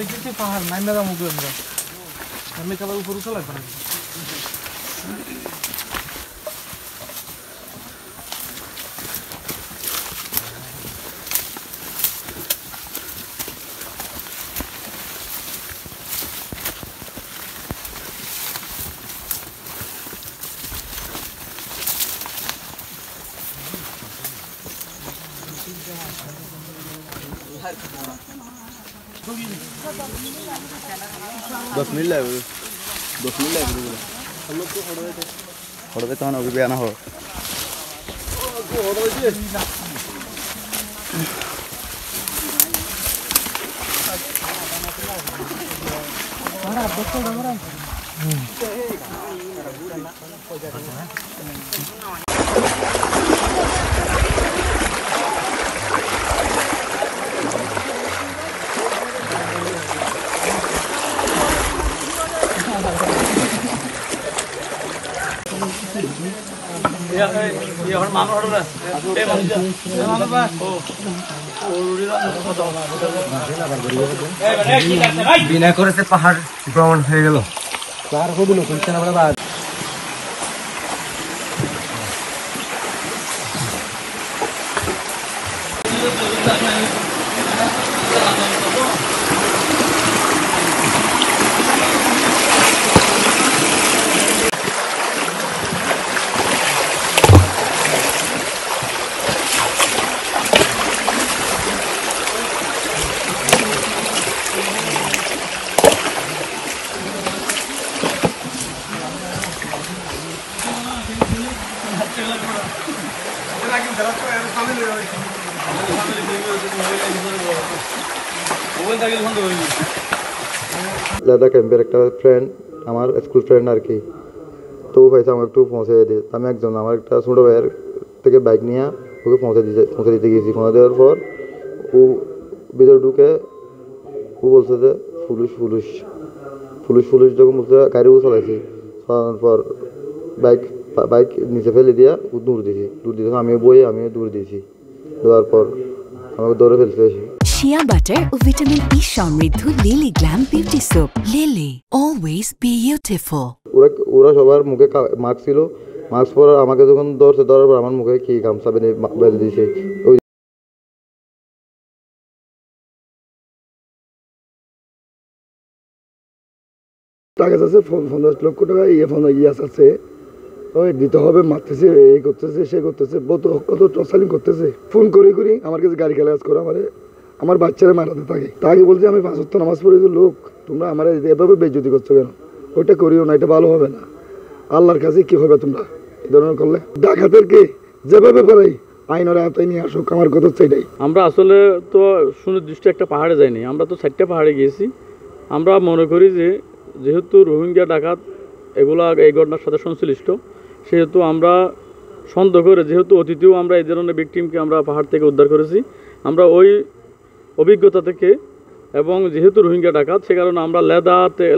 দেখেছি পাহাড় নাইমা যাবো আমরা আমি তাহলে উপরে চলাই পারি दस मिनट लगे 10 मिनट लगे हम लोग को फोड़े तो अभी बयाना हो বিনা করেছে পাহাড় ভ্রমণ হয়ে গেল লাদাখ ক্যাম্পের একটা ফ্রেন্ড আমার স্কুল ফ্রেন্ড আর কি তো ও পয়সা আমাকে একটু পৌঁছে দিয়ে আমি একজন আমার একটা ছোটো ভাইয়ের থেকে বাইক নিয়ে ওকে পৌঁছে দিতে গিয়েছি পৌঁছে দেওয়ার পর ও ভিতরে ঢুকে ও বলছে যে পুলিশ যখন বলছে গাড়িও চালাইছি চালানোর পর বাইক নিচে ফেলে দিয়া ও দৌড় দিয়েছি আমি দৌড় দিয়েছি দেওয়ার পর আমাকে দৌড়ে ফেলতে এসে শিয়া বাটার ও ভিটামিন ই সমৃদ্ধ lily glam beauty soap lily always beautiful ওরা সবার মুখে মাস্ক ছিল মাস্ক পরে আমাকে যখন ধরার পর আমার মুখে কি গামছা বেঁধে দিয়েছে ওই টাকা আছে 50 লক্ষ টাকা আছে ওই দিতে হবে মারতেছে এই করতেছে সে করতেছে কত টর্চারিং করতেছে ফোন করে আমার কাছে গাড়ি খেলা করে আমার বাচ্চারা মারাতে থাকে তাকে বলছে আমি 5 ওয়াক্ত নামাজ পড়ি লোক তোমরা আমার এভাবে বেইজ্জতি করছো কেন ওইটা করিও না এটা ভালো হবে না আল্লাহর কাছে কি হবে তোমরা এই ধরনের করলে ডাকাতেরকে যেভাবে পারাই আইনের আওতায় নিয়ে আসুক আমার কথা সেটাই আমরা আসলে তো সুনির্দিষ্ট একটা পাহাড়ে যাইনি আমরা তো 4টা পাহাড়ে গিয়েছি আমরা মনে করি যে যেহেতু রোহিঙ্গা ডাকাত এগুলা এই ঘটনার সাথে সংশ্লিষ্ট সেহেতু আমরা সন্দেহ করে যেহেতু অতীতেও আমরা এই ধরনের ভিকটিমকে আমরা পাহাড় থেকে উদ্ধার করেছি আমরা ওই অভিজ্ঞতা থেকে এবং যেহেতু রোহিঙ্গা ডাকাত সে কারণে আমরা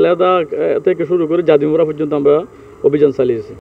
লেদা থেকে শুরু করে জাদিমোরা পর্যন্ত আমরা অভিযান চালিয়েছি।